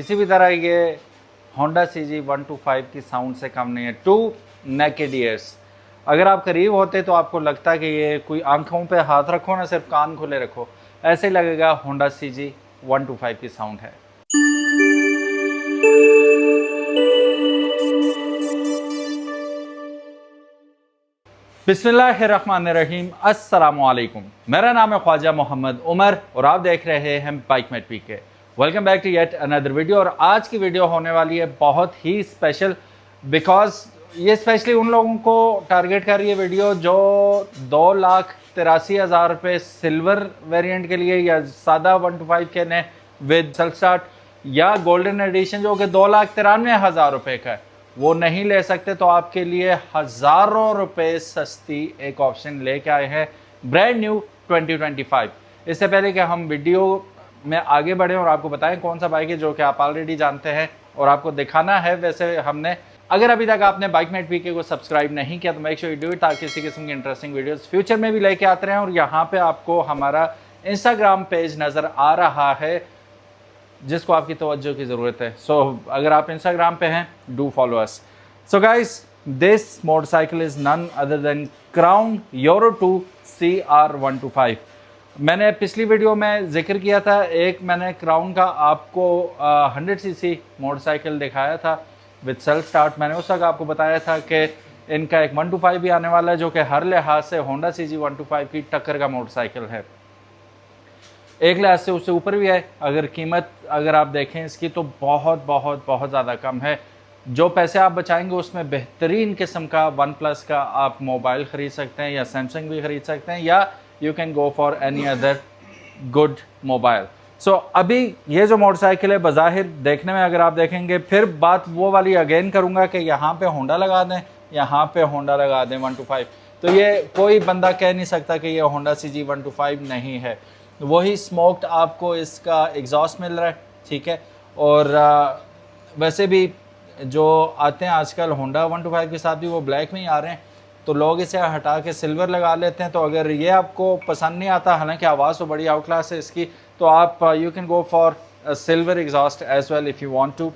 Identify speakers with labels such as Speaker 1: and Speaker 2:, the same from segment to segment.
Speaker 1: किसी भी तरह ये होंडा CG 125 की साउंड से कम नहीं है। 2 नेकेड ईयर्स, अगर आप करीब होते तो आपको लगता कि ये कोई आंखों पे हाथ रखो ना, सिर्फ कान खुले रखो, ऐसे लगेगा होंडा CG 125 की साउंड है। बिस्मिल्लाहिर्रहमानिर्रहीम, अस्सलामुअलैकुम। मेरा नाम है ख्वाजा मोहम्मद उमर और आप देख रहे हैं Bikemate PK. Welcome back to yet another video. और आज की वीडियो होने वाली है बहुत ही स्पेशल, बिकॉज ये स्पेशली उन लोगों को टारगेट कर रही है वीडियो जो 2,83,000 रुपये सिल्वर वेरिएंट के लिए या सादा 125 के ने विद सेल्फ स्टार्ट, या गोल्डन एडिशन जो कि 2,93,000 रुपये का है, वो नहीं ले सकते। तो आपके लिए हज़ारों रुपए सस्ती एक ऑप्शन लेके आए हैं, ब्रांड न्यू 2025। इससे पहले कि हम वीडियो में आगे बढ़ें और आपको बताएं कौन सा बाइक है जो कि आप ऑलरेडी जानते हैं और आपको दिखाना है, वैसे हमने अगर अभी तक आपने बाइकमेट पीके को सब्सक्राइब नहीं किया तो make sure you do it, ताकि इसी किस्म की इंटरेस्टिंग वीडियोस फ्यूचर में भी लेके आते रहें। और यहाँ पे आपको हमारा इंस्टाग्राम पेज नज़र आ रहा है जिसको आपकी तवज्जो की ज़रूरत है। सो अगर आप इंस्टाग्राम पे हैं, do follow us. So guys, this motorcycle is none other than Crown Euro 2 CR125। मैंने पिछली वीडियो में जिक्र किया था, एक मैंने क्राउन का आपको 100cc मोटरसाइकिल दिखाया था विद सेल्फ स्टार्ट। मैंने उस वक्त आपको बताया था कि इनका एक 125 भी आने वाला है जो कि हर लिहाज से होंडा CG 125 की टक्कर का मोटरसाइकिल है। एक लिहाज से उससे ऊपर भी है। अगर कीमत अगर आप देखें इसकी तो बहुत बहुत बहुत ज़्यादा कम है। जो पैसे आप बचाएंगे उसमें बेहतरीन किस्म का वन प्लस का आप मोबाइल ख़रीद सकते हैं, या सैमसंग भी ख़रीद सकते हैं, या you can go for any other good mobile. So अभी ये जो मोटरसाइकिल है बज़ाहिर देखने में अगर आप देखेंगे, फिर बात वो वाली अगेन करूँगा कि यहाँ पे होंडा लगा दें, यहाँ पे होंडा लगा दें 125, तो ये कोई बंदा कह नहीं सकता कि ये होंडा CG 125 नहीं है। वही स्मोक्ड आपको इसका एग्जॉस्ट मिल रहा है, ठीक है। और वैसे भी जो आते हैं आजकल होंडा 125 के साथ भी वो ब्लैक में ही आ रहे हैं, तो लोग इसे हटा के सिल्वर लगा लेते हैं। तो अगर ये आपको पसंद नहीं आता, हालांकि आवाज़ तो बड़ी आउट क्लास है इसकी, तो आप you can go for silver exhaust as well if you want to,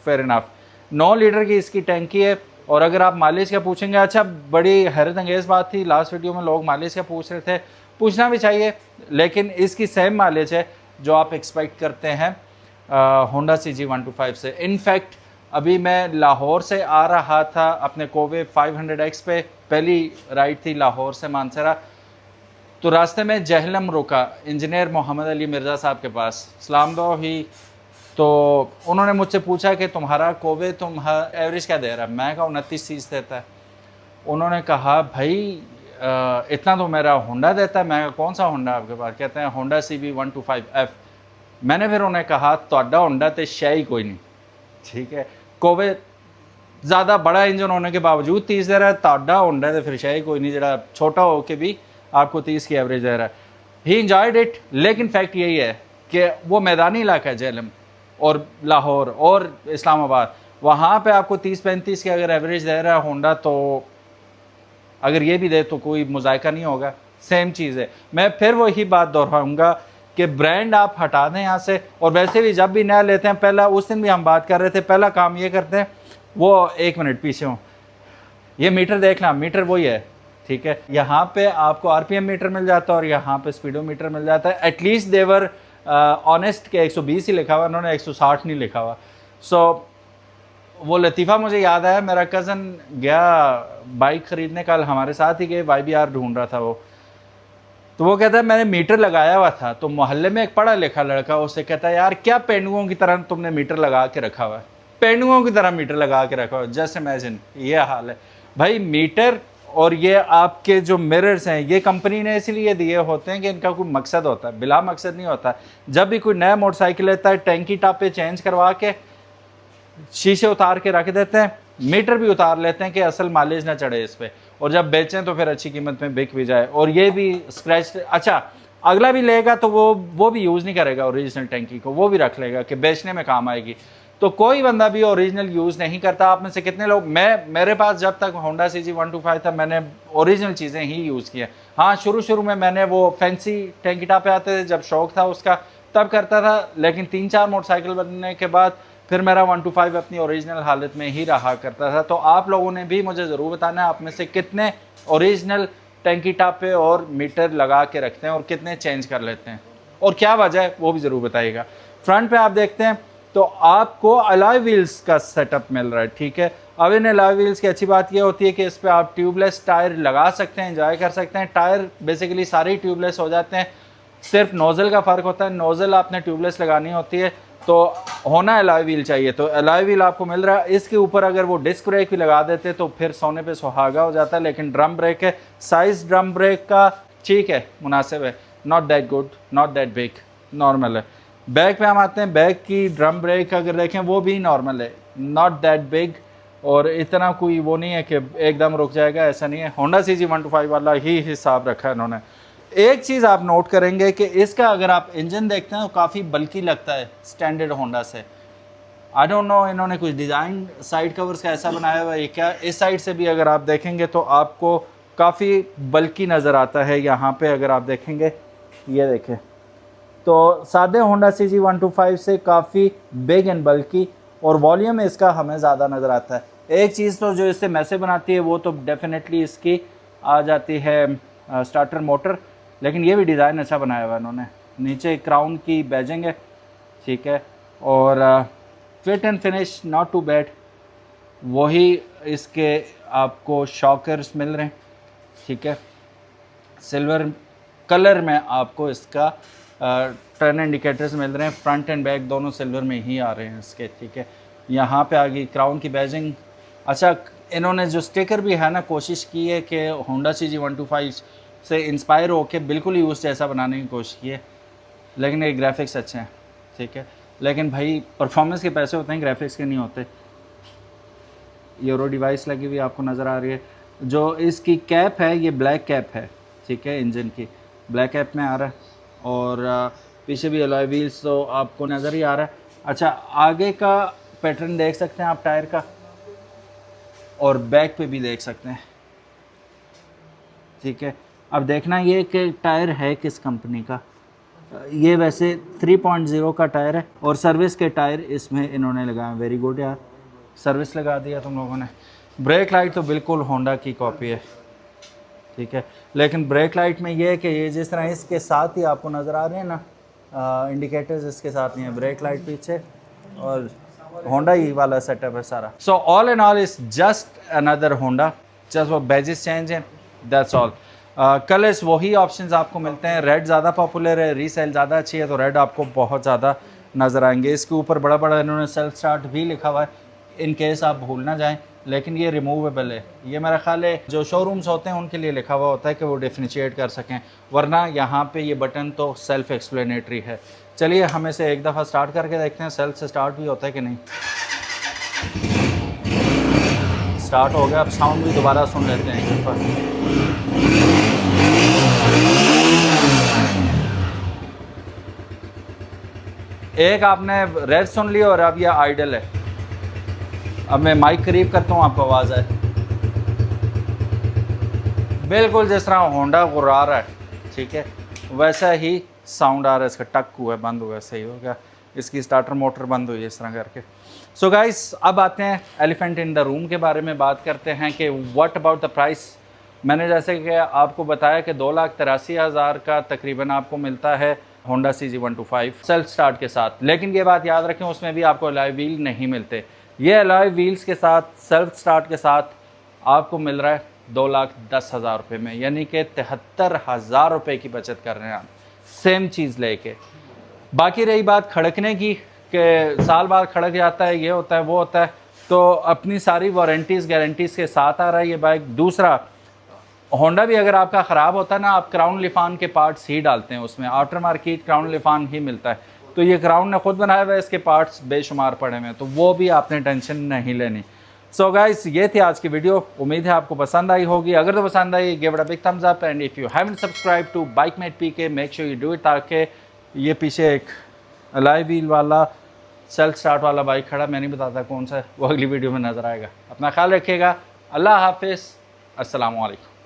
Speaker 1: fair enough. 9 litre की इसकी टैंकी है। और अगर आप माइलेज का पूछेंगे, अच्छा बड़ी हैरत अंगेज़ बात थी, लास्ट वीडियो में लोग माइलेज का पूछ रहे थे, पूछना भी चाहिए, लेकिन इसकी सेम माइलेज है जो आप एक्सपेक्ट करते हैं होंडा CG 125 से। इनफैक्ट अभी मैं लाहौर से आ रहा था अपने कोवे 500X पे, पहली राइड थी लाहौर से मानसरा, तो रास्ते में जहलम रुका इंजीनियर मोहम्मद अली मिर्ज़ा साहब के पास, सलाम दो ही। तो उन्होंने मुझसे पूछा कि तुम्हारा कोवे एवरेज क्या दे रहा है? मैं कहा 29-30 देता है। उन्होंने कहा भाई इतना तो मेरा होंडा देता है। मैं कौन सा होंडा आपके पास? कहते हैं होंडा CB 125F। मैंने फिर उन्हें कहा ਤੁਹਾਡਾ होंडा तो शय ही कोई नहीं, ठीक है। कोवे ज़्यादा बड़ा इंजन होने के बावजूद 30 दे रहा है, ਤੁਹਾਡਾ होंडा तो फिर शय ही कोई नहीं जरा छोटा हो के भी आपको 30 की एवरेज दे रहा है। ही इंजॉयड इट। लेकिन फैक्ट यही है कि वो मैदानी इलाका है जेहलम और लाहौर और इस्लामाबाद, वहाँ पर आपको 30-35 की अगर एवरेज दे रहा है होंडा, तो अगर ये भी दे तो कोई मुज़ायका नहीं होगा, सेम चीज़ है। मैं फिर वही बात दोहराऊंगा कि ब्रांड आप हटा दें यहाँ से। और वैसे भी जब भी नया लेते हैं, पहला उस दिन भी हम बात कर रहे थे, पहला काम ये करते हैं, वो 1 मिनट पीछे हों, ये मीटर देखना, मीटर वही है, ठीक है। यहाँ पे आपको RPM मीटर मिल जाता है और यहाँ पे स्पीडोमीटर मिल जाता है। एटलीस्ट देवर ऑनेस्ट के 120 ही लिखा हुआ, उन्होंने 160 नहीं लिखा हुआ। सो वो लतीफ़ा मुझे याद आया, मेरा कज़न गया बाइक ख़रीदने, कल हमारे साथ ही गए, YBR ढूंढ रहा था वो, तो वो कहता है मैंने मीटर लगाया हुआ था, तो मोहल्ले में एक पढ़ा लिखा लड़का उससे कहता है यार क्या पेंडुओं की तरह तुमने मीटर लगा के रखा हुआ है, पेंडुओं की तरह मीटर लगा के रखा हुआ है। जस्ट इमेजिन, ये हाल है भाई। मीटर और ये आपके जो मिरर्स हैं, ये कंपनी ने इसलिए दिए होते हैं कि इनका कोई मकसद होता है, बिला मकसद नहीं होता। जब भी कोई नया मोटरसाइकिल लेता है, टैंकी टापे चेंज करवा के शीशे उतार के रख देते हैं, मीटर भी उतार लेते हैं कि असल माइलेज ना चढ़े इस पर, और जब बेचें तो फिर अच्छी कीमत में बिक भी जाए। और ये भी स्क्रैच, अच्छा अगला भी लेगा तो वो भी यूज़ नहीं करेगा ओरिजिनल टैंकी को, वो भी रख लेगा कि बेचने में काम आएगी। तो कोई बंदा भी ओरिजिनल यूज़ नहीं करता। आप में से कितने लोग, मेरे पास जब तक होंडा CG 125 था मैंने ओरिजिनल चीज़ें ही यूज़ किया। हाँ, शुरू में मैंने वो फैंसी टैंकी टापे आते थे, जब शौक था उसका तब करता था, लेकिन 3-4 मोटरसाइकिल बनने के बाद फिर मेरा 125 अपनी ओरिजिनल हालत में ही रहा करता था। तो आप लोगों ने भी मुझे ज़रूर बताना है आप में से कितने ओरिजिनल टैंकी टॉप पे और मीटर लगा के रखते हैं और कितने चेंज कर लेते हैं, और क्या वजह है वो भी ज़रूर बताइएगा। फ्रंट पे आप देखते हैं तो आपको अलॉय व्हील्स का सेटअप मिल रहा है, ठीक है। अब इन अलॉय व्हील्स की अच्छी बात ये होती है कि इस पर आप ट्यूबलेस टायर लगा सकते हैं, एंजॉय कर सकते हैं। टायर बेसिकली सारे ही ट्यूबलेस हो जाते हैं, सिर्फ नोज़ल का फ़र्क होता है। नोज़ल आपने ट्यूबलेस लगानी होती है तो होना अलॉय व्हील चाहिए, तो अलॉय व्हील आपको मिल रहा है। इसके ऊपर अगर वो डिस्क ब्रेक भी लगा देते तो फिर सोने पे सुहागा हो जाता है, लेकिन ड्रम ब्रेक है। साइज़ ड्रम ब्रेक का ठीक है, मुनासिब है, not that good, not that big, normal है। बैक पे हम आते हैं, बैक की ड्रम ब्रेक अगर देखें वो भी नॉर्मल है, नॉट दैट बिग, और इतना कोई वो नहीं है कि एकदम रुक जाएगा, ऐसा नहीं है। होंडा CG125 वाला ही हिसाब रखा है इन्होंने। एक चीज़ आप नोट करेंगे कि इसका अगर आप इंजन देखते हैं तो काफ़ी बल्की लगता है स्टैंडर्ड होंडा से। आई डोंट नो इन्होंने कुछ डिज़ाइन साइड कवर्स का ऐसा बनाया हुआ है क्या। इस साइड से भी अगर आप देखेंगे तो आपको काफ़ी बल्की नज़र आता है। यहाँ पे अगर आप देखेंगे, ये देखें तो सादे होंडा CG125 से काफ़ी बिग एंड बल्की, और वॉल्यूम इसका हमें ज़्यादा नज़र आता है। एक चीज़ तो जो इससे मैसे बनाती है वो तो डेफिनेटली इसकी आ जाती है स्टार्टर मोटर, लेकिन ये भी डिज़ाइन अच्छा बनाया हुआ है इन्होंने। नीचे क्राउन की बैजिंग है, ठीक है, और fit and finish not too bad. वही इसके आपको शॉकर्स मिल रहे हैं, ठीक है, सिल्वर कलर में आपको इसका टर्न इंडिकेटर्स मिल रहे हैं। फ्रंट एंड बैक दोनों सिल्वर में ही आ रहे हैं इसके, ठीक है। यहाँ पे आ गई क्राउन की बैजिंग। अच्छा, इन्होंने जो स्टिकर भी है ना, कोशिश की है कि होंडा CG125 से इंस्पायर होकर बिल्कुल ही उस जैसा बनाने की कोशिश की है, लेकिन ये ग्राफिक्स अच्छे हैं, ठीक है। लेकिन भाई परफॉर्मेंस के पैसे होते हैं, ग्राफिक्स के नहीं होते। यूरो डिवाइस लगी हुई आपको नज़र आ रही है। जो इसकी कैप है ये ब्लैक कैप है, ठीक है, इंजन की ब्लैक कैप में आ रहा है, और पीछे भी अलॉय व्हील्स तो आपको नज़र ही आ रहा है। अच्छा, आगे का पैटर्न देख सकते हैं आप टायर का, और बैक पे भी देख सकते हैं, ठीक है। अब देखना ये कि टायर है किस कंपनी का। ये वैसे 3.0 का टायर है, और सर्विस के टायर इसमें इन्होंने लगाए। वेरी गुड यार, सर्विस लगा दिया तुम लोगों ने। ब्रेक लाइट तो बिल्कुल होंडा की कॉपी है, ठीक है, लेकिन ब्रेक लाइट में ये है कि ये जिस तरह इसके साथ ही आपको नज़र आ रहे हैं ना, इंडिकेटर्स इसके साथ नहीं है, ब्रेक लाइट पीछे, और होंडा ही वाला सेटअप है सारा। So all and all is just another Honda, just वो बैजेस चेंज हैं, दैट्स ऑल। कलर्स वही ऑप्शंस आपको मिलते हैं। रेड ज़्यादा पॉपुलर है, रीसेल ज़्यादा अच्छी है, तो रेड आपको बहुत ज़्यादा नज़र आएंगे। इसके ऊपर बड़ा बड़ा इन्होंने सेल्फ स्टार्ट भी लिखा हुआ है, इन केस आप भूल ना जाएं, लेकिन ये रिमूवेबल है। ये मेरा ख्याल है जो शोरूम्स होते हैं उनके लिए लिखा हुआ होता है कि वो डिफरेंशिएट कर सकें, वरना यहाँ पे ये बटन तो सेल्फ एक्सप्लेनेटरी है। चलिए हम इसे एक दफ़ा स्टार्ट करके देखते हैं सेल्फ से स्टार्ट भी होता है कि नहीं। स्टार्ट हो गया, अब साउंड भी दोबारा सुन लेते हैं एक दफ़ा। एक आपने रेड सुन लिया और अब यह आइडल है। अब मैं माइक करीब करता हूँ, आपको आवाज़ आए, बिल्कुल जिस तरह होंडा गुर्रा रहा है, ठीक है, वैसा ही साउंड आ रहा है इसका। टक हुआ है, बंद हुआ है, सही हो गया। इसकी स्टार्टर मोटर बंद हुई है इस तरह करके। सो गाइस, अब आते हैं एलिफेंट इन द रूम के बारे में बात करते हैं कि व्हाट अबाउट द प्राइस। मैंने जैसे कि आपको बताया कि 2,83,000 का तकरीबन आपको मिलता है होंडा CG125 सेल्फ स्टार्ट के साथ। लेकिन ये बात याद रखें, उसमें भी आपको अलॉय व्हील नहीं मिलते। ये अलॉय व्हील्स के साथ सेल्फ स्टार्ट के साथ आपको मिल रहा है 2,10,000 रुपये में, यानी कि 73,000 रुपये की बचत कर रहे हैं आप सेम चीज़ लेके। बाकी रही बात खड़कने की कि साल बाद खड़क जाता है, ये होता है वो होता है, तो अपनी सारी वारंटीज़ गारंटीज़ के साथ आ रहा है ये बाइक। दूसरा, होंडा भी अगर आपका ख़राब होता है ना, आप क्राउन लिफान के पार्ट्स ही डालते हैं उसमें, आफ्टर मार्केट क्राउन लिफान ही मिलता है। तो ये क्राउन ने खुद बनाया हुआ है, इसके पार्ट्स बेशुमार पड़े हुए हैं, तो वो भी आपने टेंशन नहीं लेनी। सो गाइस, ये थी आज की वीडियो, उम्मीद है आपको पसंद आई होगी। अगर तो पसंद आई, give it a big thumbs up, and if you haven't subscribe to Bikemate PK, make sure you do it, ताकि ये पीछे एक अलॉय व्हील वाला सेल्फ स्टार्ट वाला बाइक खड़ा, मैं नहीं बताता कौन सा, वो अगली वीडियो में नज़र आएगा। अपना ख्याल रखिएगा, अल्लाह हाफिज़, अस्सलामु अलैकुम।